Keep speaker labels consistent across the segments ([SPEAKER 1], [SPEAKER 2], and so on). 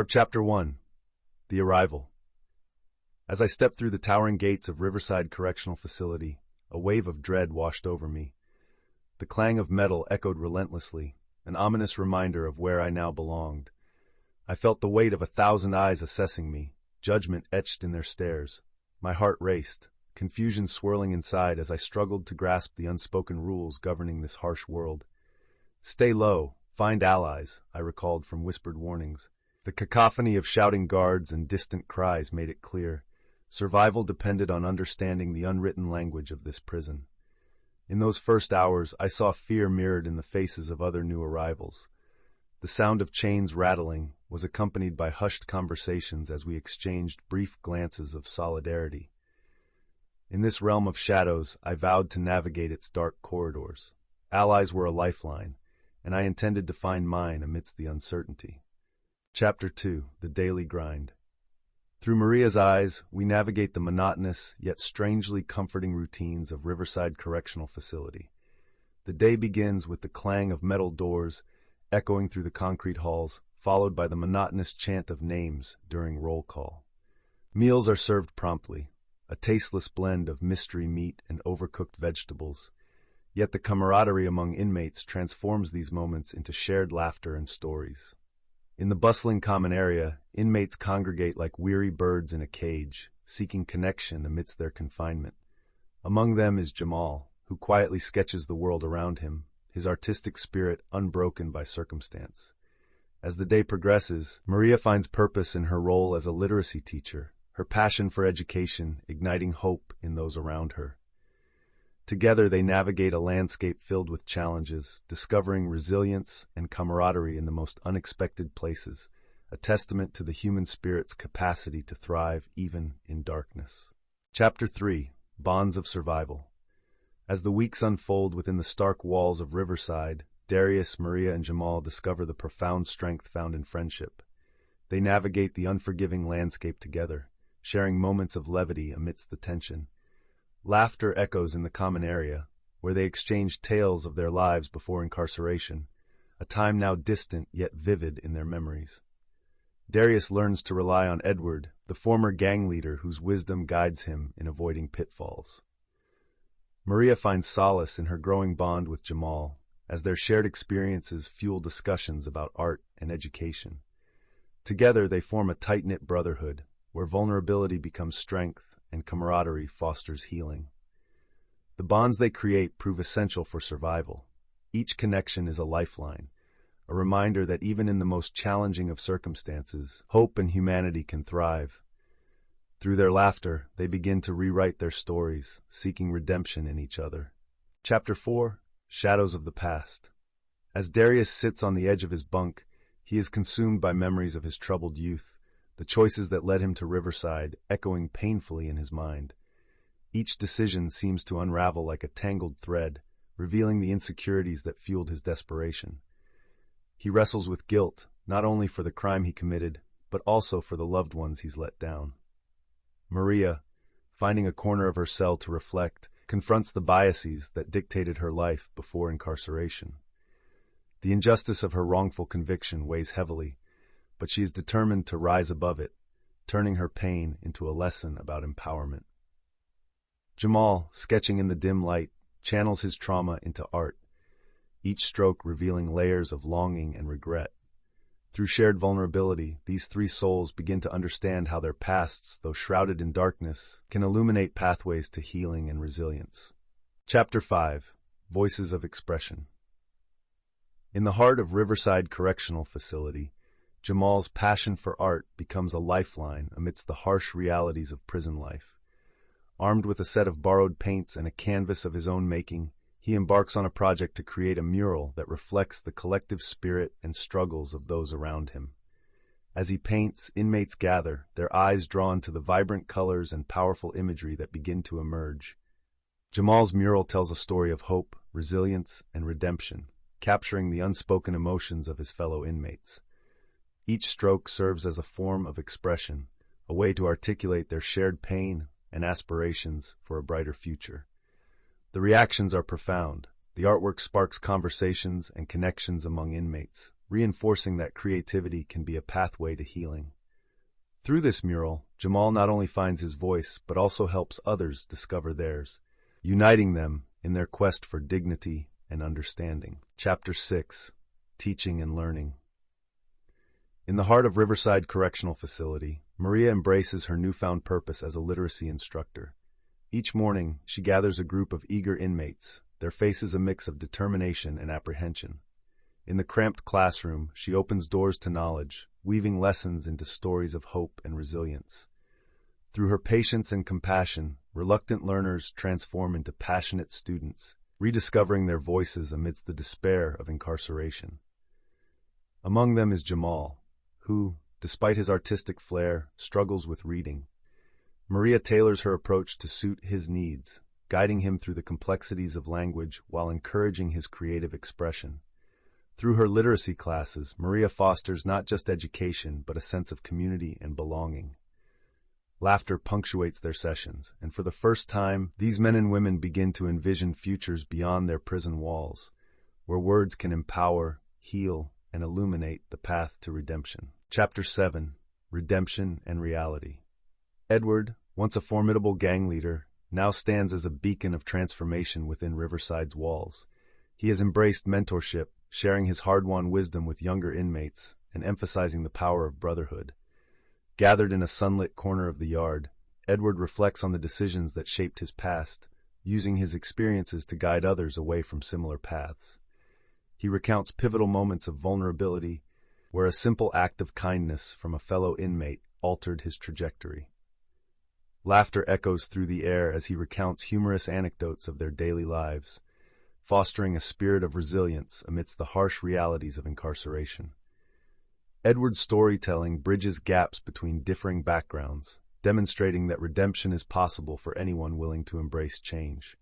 [SPEAKER 1] Chapter 1. The Arrival. As I stepped through the towering gates of Riverside Correctional Facility, a wave of dread washed over me. The clang of metal echoed relentlessly, an ominous reminder of where I now belonged. I felt the weight of 1,000 eyes assessing me, judgment etched in their stares. My heart raced, confusion swirling inside as I struggled to grasp the unspoken rules governing this harsh world. "Stay low, find allies," I recalled from whispered warnings. The cacophony of shouting guards and distant cries made it clear. Survival depended on understanding the unwritten language of this prison. In those first hours, I saw fear mirrored in the faces of other new arrivals. The sound of chains rattling was accompanied by hushed conversations as we exchanged brief glances of solidarity. In this realm of shadows, I vowed to navigate its dark corridors. Allies were a lifeline, and I intended to find mine amidst the uncertainty. Chapter 2. The Daily Grind. Through Maria's eyes, we navigate the monotonous, yet strangely comforting routines of Riverside Correctional Facility. The day begins with the clang of metal doors echoing through the concrete halls, followed by the monotonous chant of names during roll call. Meals are served promptly, a tasteless blend of mystery meat and overcooked vegetables. Yet the camaraderie among inmates transforms these moments into shared laughter and stories. In the bustling common area, inmates congregate like weary birds in a cage, seeking connection amidst their confinement. Among them is Jamal, who quietly sketches the world around him, his artistic spirit unbroken by circumstance. As the day progresses, Maria finds purpose in her role as a literacy teacher, her passion for education igniting hope in those around her. Together they navigate a landscape filled with challenges, discovering resilience and camaraderie in the most unexpected places, a testament to the human spirit's capacity to thrive even in darkness. Chapter 3. Bonds of Survival. As the weeks unfold within the stark walls of Riverside, Darius, Maria, and Jamal discover the profound strength found in friendship. They navigate the unforgiving landscape together, sharing moments of levity amidst the tension. Laughter echoes in the common area, where they exchange tales of their lives before incarceration, a time now distant yet vivid in their memories. Darius learns to rely on Edward, the former gang leader whose wisdom guides him in avoiding pitfalls. Maria finds solace in her growing bond with Jamal, as their shared experiences fuel discussions about art and education. Together they form a tight-knit brotherhood, where vulnerability becomes strength and camaraderie fosters healing. The bonds they create prove essential for survival. Each connection is a lifeline, a reminder that even in the most challenging of circumstances, hope and humanity can thrive. Through their laughter, they begin to rewrite their stories, seeking redemption in each other. Chapter 4. Shadows of the Past. As Darius sits on the edge of his bunk, he is consumed by memories of his troubled youth, the choices that led him to Riverside echoing painfully in his mind. Each decision seems to unravel like a tangled thread, revealing the insecurities that fueled his desperation. He wrestles with guilt, not only for the crime he committed, but also for the loved ones he's let down. Maria, finding a corner of her cell to reflect, confronts the biases that dictated her life before incarceration. The injustice of her wrongful conviction weighs heavily, but she is determined to rise above it, turning her pain into a lesson about empowerment. Jamal, sketching in the dim light, channels his trauma into art, each stroke revealing layers of longing and regret. Through shared vulnerability, these three souls begin to understand how their pasts, though shrouded in darkness, can illuminate pathways to healing and resilience. Chapter 5. Voices of Expression. In the heart of Riverside Correctional Facility, Jamal's passion for art becomes a lifeline amidst the harsh realities of prison life. Armed with a set of borrowed paints and a canvas of his own making, he embarks on a project to create a mural that reflects the collective spirit and struggles of those around him. As he paints, inmates gather, their eyes drawn to the vibrant colors and powerful imagery that begin to emerge. Jamal's mural tells a story of hope, resilience, and redemption, capturing the unspoken emotions of his fellow inmates. Each stroke serves as a form of expression, a way to articulate their shared pain and aspirations for a brighter future. The reactions are profound. The artwork sparks conversations and connections among inmates, reinforcing that creativity can be a pathway to healing. Through this mural, Jamal not only finds his voice, but also helps others discover theirs, uniting them in their quest for dignity and understanding. Chapter 6: Teaching and Learning. In the heart of Riverside Correctional Facility, Maria embraces her newfound purpose as a literacy instructor. Each morning, she gathers a group of eager inmates, their faces a mix of determination and apprehension. In the cramped classroom, she opens doors to knowledge, weaving lessons into stories of hope and resilience. Through her patience and compassion, reluctant learners transform into passionate students, rediscovering their voices amidst the despair of incarceration. Among them is Jamal, who, despite his artistic flair, struggles with reading. Maria tailors her approach to suit his needs, guiding him through the complexities of language while encouraging his creative expression. Through her literacy classes, Maria fosters not just education, but a sense of community and belonging. Laughter punctuates their sessions, and for the first time, these men and women begin to envision futures beyond their prison walls, where words can empower, heal, and illuminate the path to redemption. Chapter 7: Redemption and Reality. Edward, once a formidable gang leader, now stands as a beacon of transformation within Riverside's walls. He has embraced mentorship, sharing his hard-won wisdom with younger inmates and emphasizing the power of brotherhood. Gathered in a sunlit corner of the yard, Edward reflects on the decisions that shaped his past, using his experiences to guide others away from similar paths. He recounts pivotal moments of vulnerability, where a simple act of kindness from a fellow inmate altered his trajectory. Laughter echoes through the air as he recounts humorous anecdotes of their daily lives, fostering a spirit of resilience amidst the harsh realities of incarceration. Edward's storytelling bridges gaps between differing backgrounds, demonstrating that redemption is possible for anyone willing to embrace change.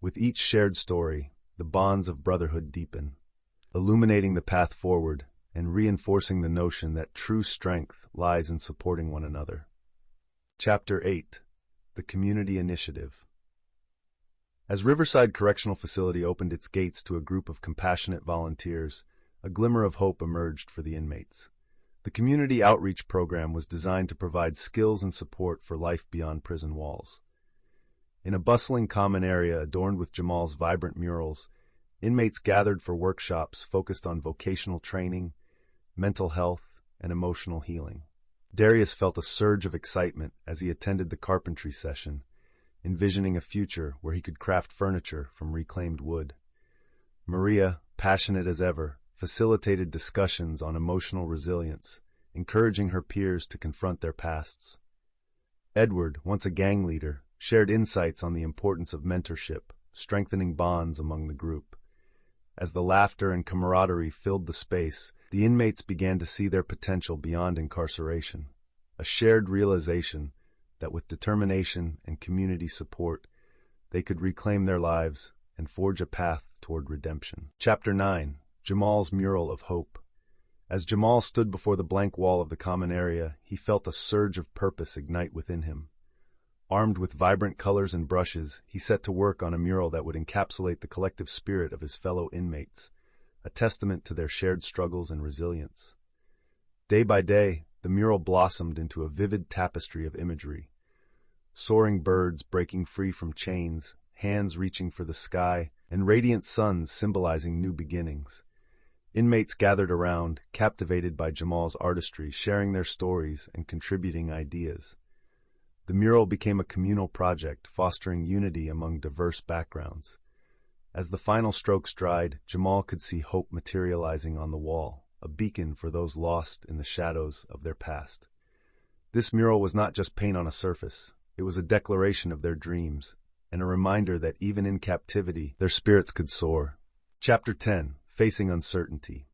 [SPEAKER 1] With each shared story, the bonds of brotherhood deepen, illuminating the path forward and reinforcing the notion that true strength lies in supporting one another. Chapter 8: The Community Initiative. As Riverside Correctional Facility opened its gates to a group of compassionate volunteers, a glimmer of hope emerged for the inmates. The Community Outreach Program was designed to provide skills and support for life beyond prison walls. In a bustling common area adorned with Jamal's vibrant murals, inmates gathered for workshops focused on vocational training, mental health, and emotional healing. Darius felt a surge of excitement as he attended the carpentry session, envisioning a future where he could craft furniture from reclaimed wood. Maria, passionate as ever, facilitated discussions on emotional resilience, encouraging her peers to confront their pasts. Edward, once a gang leader, shared insights on the importance of mentorship, strengthening bonds among the group. As the laughter and camaraderie filled the space, the inmates began to see their potential beyond incarceration, a shared realization that with determination and community support, they could reclaim their lives and forge a path toward redemption. Chapter 9: Jamal's Mural of Hope. As Jamal stood before the blank wall of the common area, he felt a surge of purpose ignite within him. Armed with vibrant colors and brushes, he set to work on a mural that would encapsulate the collective spirit of his fellow inmates, a testament to their shared struggles and resilience. Day by day, the mural blossomed into a vivid tapestry of imagery. Soaring birds breaking free from chains, hands reaching for the sky, and radiant suns symbolizing new beginnings. Inmates gathered around, captivated by Jamal's artistry, sharing their stories and contributing ideas. The mural became a communal project, fostering unity among diverse backgrounds. As the final strokes dried, Jamal could see hope materializing on the wall, a beacon for those lost in the shadows of their past. This mural was not just paint on a surface. It was a declaration of their dreams, and a reminder that even in captivity, their spirits could soar. Chapter 10: Facing Uncertainty.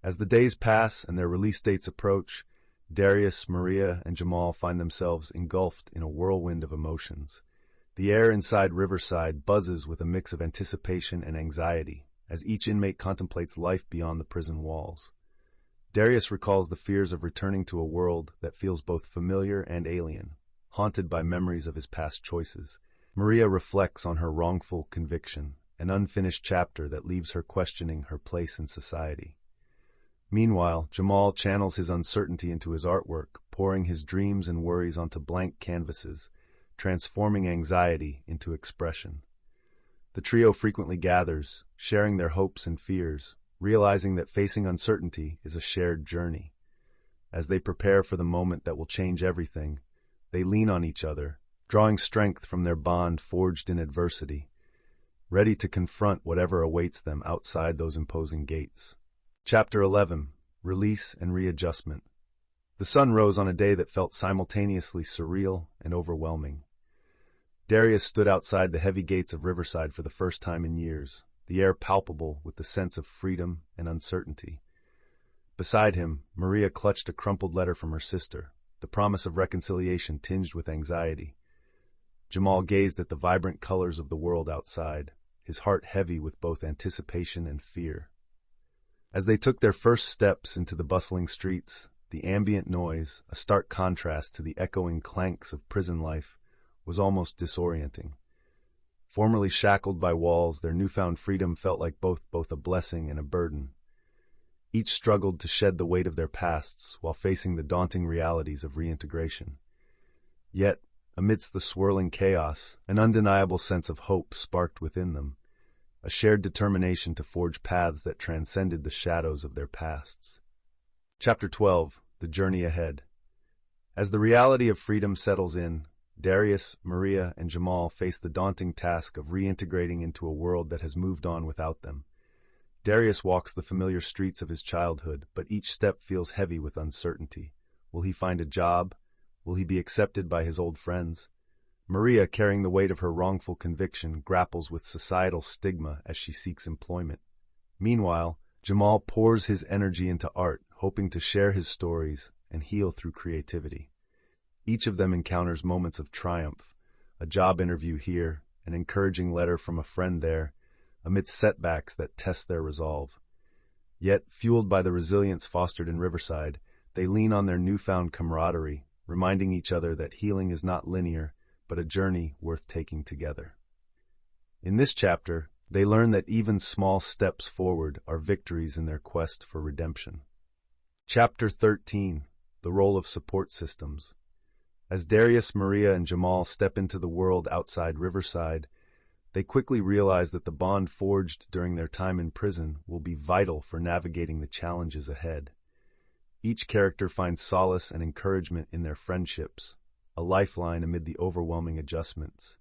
[SPEAKER 1] As the days pass and their release dates approach, Darius, Maria, and Jamal find themselves engulfed in a whirlwind of emotions. The air inside Riverside buzzes with a mix of anticipation and anxiety, as each inmate contemplates life beyond the prison walls. Darius recalls the fears of returning to a world that feels both familiar and alien, haunted by memories of his past choices. Maria reflects on her wrongful conviction, an unfinished chapter that leaves her questioning her place in society. Meanwhile, Jamal channels his uncertainty into his artwork, pouring his dreams and worries onto blank canvases, transforming anxiety into expression. The trio frequently gathers, sharing their hopes and fears, realizing that facing uncertainty is a shared journey. As they prepare for the moment that will change everything, they lean on each other, drawing strength from their bond forged in adversity, ready to confront whatever awaits them outside those imposing gates. Chapter 11. Release and Readjustment. The sun rose on a day that felt simultaneously surreal and overwhelming. Darius stood outside the heavy gates of Riverside for the first time in years, the air palpable with the sense of freedom and uncertainty. Beside him, Maria clutched a crumpled letter from her sister, the promise of reconciliation tinged with anxiety. Jamal gazed at the vibrant colors of the world outside, his heart heavy with both anticipation and fear. As they took their first steps into the bustling streets, the ambient noise, a stark contrast to the echoing clanks of prison life, was almost disorienting. Formerly shackled by walls, their newfound freedom felt like both a blessing and a burden. Each struggled to shed the weight of their pasts while facing the daunting realities of reintegration. Yet, amidst the swirling chaos, an undeniable sense of hope sparked within them, a shared determination to forge paths that transcended the shadows of their pasts. Chapter 12. The Journey Ahead. As the reality of freedom settles in, Darius, Maria, and Jamal face the daunting task of reintegrating into a world that has moved on without them. Darius walks the familiar streets of his childhood, but each step feels heavy with uncertainty. Will he find a job? Will he be accepted by his old friends? Maria, carrying the weight of her wrongful conviction, grapples with societal stigma as she seeks employment. Meanwhile, Jamal pours his energy into art, hoping to share his stories and heal through creativity. Each of them encounters moments of triumph, a job interview here, an encouraging letter from a friend there, amidst setbacks that test their resolve. Yet, fueled by the resilience fostered in Riverside, they lean on their newfound camaraderie, reminding each other that healing is not linear, but a journey worth taking together. In this chapter, they learn that even small steps forward are victories in their quest for redemption. Chapter 13. The Role of Support Systems. As Darius, Maria, and Jamal step into the world outside Riverside, they quickly realize that the bond forged during their time in prison will be vital for navigating the challenges ahead. Each character finds solace and encouragement in their friendships, a lifeline amid the overwhelming adjustments.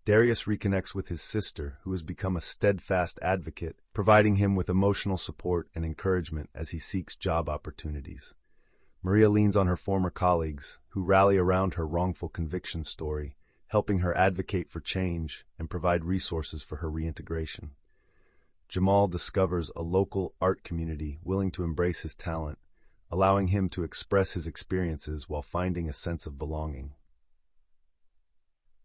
[SPEAKER 1] Darius reconnects with his sister, who has become a steadfast advocate, providing him with emotional support and encouragement as he seeks job opportunities. Maria leans on her former colleagues, who rally around her wrongful conviction story, helping her advocate for change and provide resources for her reintegration. Jamal discovers a local art community willing to embrace his talent, allowing him to express his experiences while finding a sense of belonging.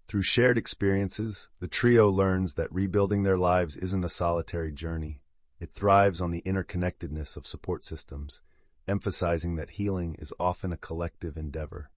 [SPEAKER 1] Through shared experiences, the trio learns that rebuilding their lives isn't a solitary journey. It thrives on the interconnectedness of support systems, emphasizing that healing is often a collective endeavor.